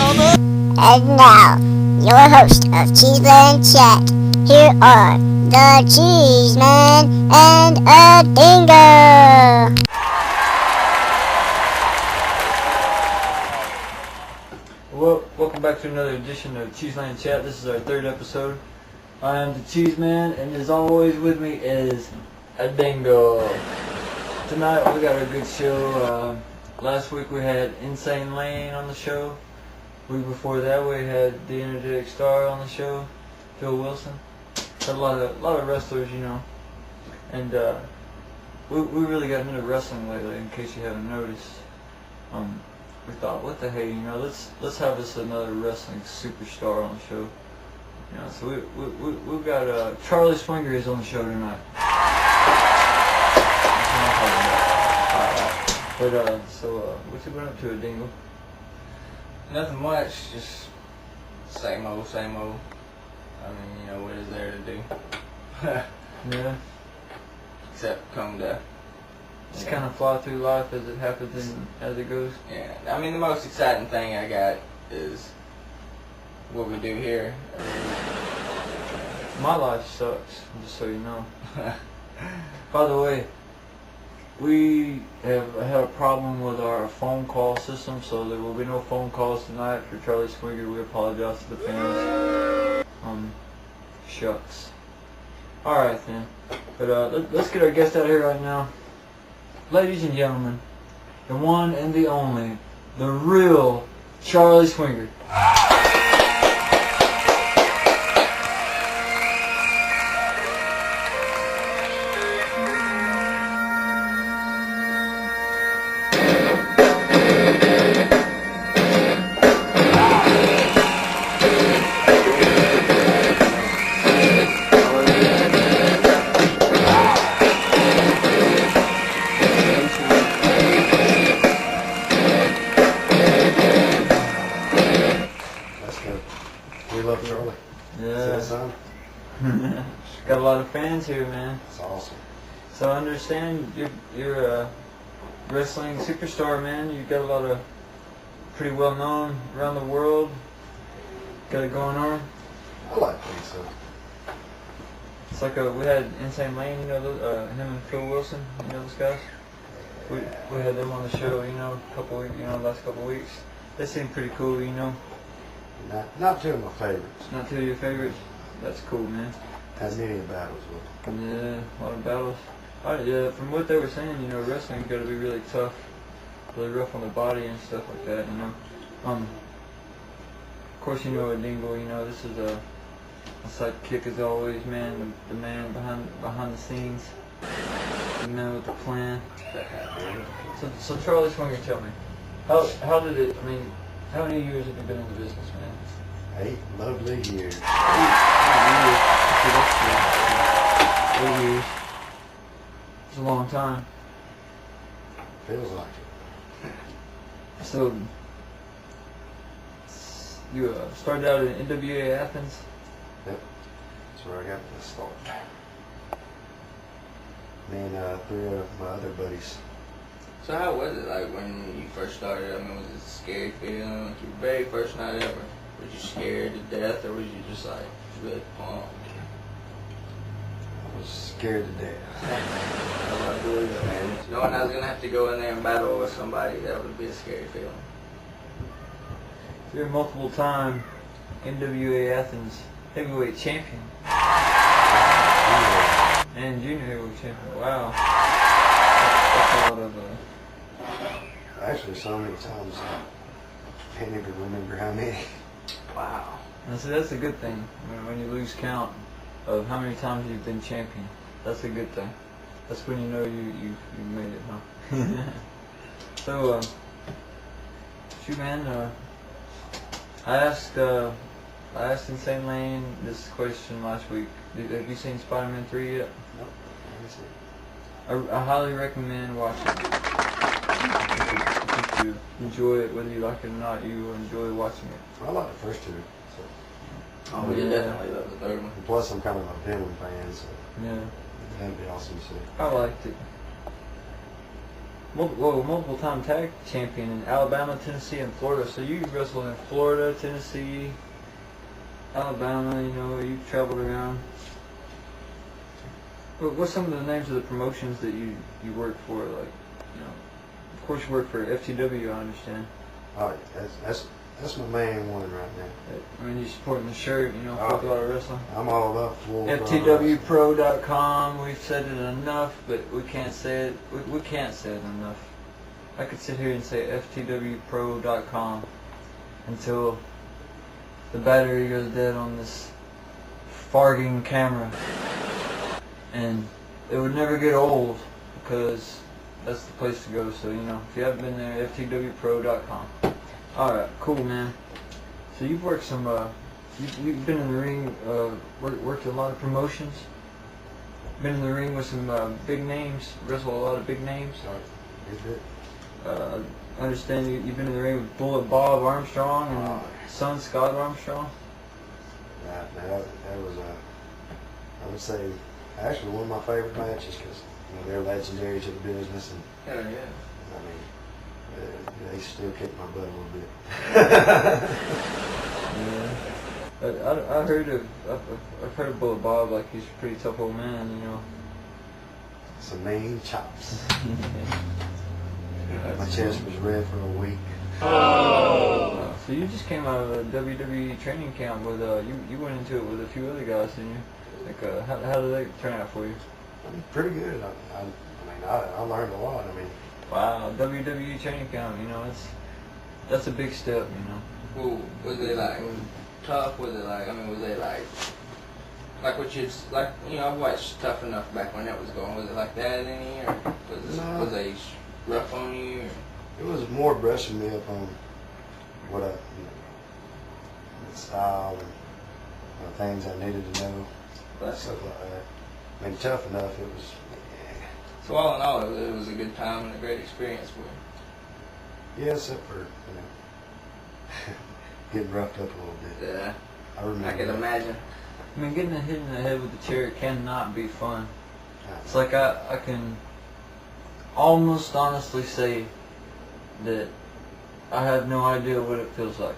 And now, your host of Cheeseman Chat. Here are the Cheeseman and Adingle. Well, welcome back to another edition of Cheeseman Chat. This is our third episode. I am the Cheeseman, and as always with me is Adingle. Tonight we got a good show. Last week we had Insane Lane on the show. Week before that we had the energetic star on the show, Phil Wilson. Had a lot of wrestlers, you know. And we really got into wrestling lately, in case you haven't noticed. We thought, what the hey, you know, let's have this another wrestling superstar on the show. You know, so we've got Charlie Swinger is on the show tonight. So what you been up to, Adingle? Nothing much, just same old, same old. I mean, you know, what is there to do? Yeah. Except come to... Just kind of fly through life as it happens and as it goes. Yeah, I mean, the most exciting thing I got is what we do here. My life sucks, just so you know. By the way, we have had a problem with our phone call system, so there will be no phone calls tonight for Charlie Swinger. We apologize to the fans. Shucks. Alright then. But let's get our guest out of here right now. Ladies and gentlemen, the one and the only, the real Charlie Swinger. Got a lot of fans here, man. That's awesome. So I understand you're a wrestling superstar, man. You got a lot of pretty well known around the world. Got it going on. I like to think so. It's like we had Insane Lane, you know, him and Phil Wilson, you know those guys. We had them on the show, you know, last couple of weeks. They seem pretty cool, you know. Not two of my favorites. Not two of your favorites. That's cool, man. Had many battles with them. Yeah, a lot of battles. Yeah, from what they were saying, you know, wrestling's got to be really tough, really rough on the body and stuff like that, you know. Of course, you know, Adingle, you know, this is a sidekick as always, man. The man behind the scenes, the man with the plan. So Charlie Swinger, tell me, how did it? I mean, how many years have you been in the business, man? 8 lovely years. 8 years. It's a long time. Feels like it. So, you started out in NWA Athens? Yep. That's where I got the start. Me and 3 of my other buddies. So how was it, like, when you first started? I mean, was it a scary feeling? Like your very first night ever? Was you scared to death, or was you just, like, really pumped? I was scared to death. I believe it, man. Knowing I was going to have to go in there and battle with somebody, that would be a scary feeling. You're a multiple-time NWA Athens heavyweight champion. And junior heavyweight champion. Wow. That's a lot of... Actually, so many times I can't even remember how many. Wow. And so that's a good thing. When you lose count of how many times you've been champion, that's a good thing. That's when you know you made it, huh? So, shoot, man. I asked Insane Lane this question last week. Have you seen Spider-Man 3 yet? Nope, I haven't seen it. I highly recommend watching it. If you enjoy it, whether you like it or not, you will enjoy watching it. I like the first 2. So. Oh, yeah, definitely love the third one. And plus, I'm kind of a Venom fan, so Yeah. that'd be awesome to see. I liked it. multiple time tag champion in Alabama, Tennessee, and Florida. So you wrestled in Florida, Tennessee, Alabama. You know, you traveled around. What's some of the names of the promotions that you worked for? Like, you know, of course you work for FTW. I understand. Oh, that's my main one right now. I mean, you're supporting the shirt. You know, fuck a lot of wrestling. I'm all about full. FTWPro.com. We've said it enough, but we can't say it. We can't say it enough. I could sit here and say FTWPro.com until the battery goes dead on this farting camera, and it would never get old because that's the place to go. So, you know, if you haven't been there, FTWPro.com. Alright, cool, man. So you've worked some, you've been in the ring, worked a lot of promotions. Been in the ring with some big names, wrestled a lot of big names. I understand you've been in the ring with Bullet Bob Armstrong and son Scott Armstrong. That was, I would say, actually one of my favorite matches because they're legendary to the business, and Hell yeah. I mean, they still kick my butt a little bit. Yeah. I've heard of Bullet Bob, like he's a pretty tough old man, you know. Some mean chops. My chest was red for a week. So you just came out of a WWE training camp with you went into it with a few other guys, didn't you? Like how did that turn out for you? Pretty good. I learned a lot. I mean, wow, WWE training camp, you know, that's a big step, you know. Well, was it like tough? Was it like, I mean, was it like what you, like, you know, I watched Tough Enough back when that was going. Was it like that any, or was they rough on you? Or? it was more brushing me up on what the style and things I needed to know, stuff like that. I mean, Tough Enough, it was. So all in all, it was a good time and a great experience for you. Yeah, except for getting roughed up a little bit. Yeah, I remember. I can imagine. I mean, getting hit in the head with the chair cannot be fun. It's like I can almost honestly say that I have no idea what it feels like.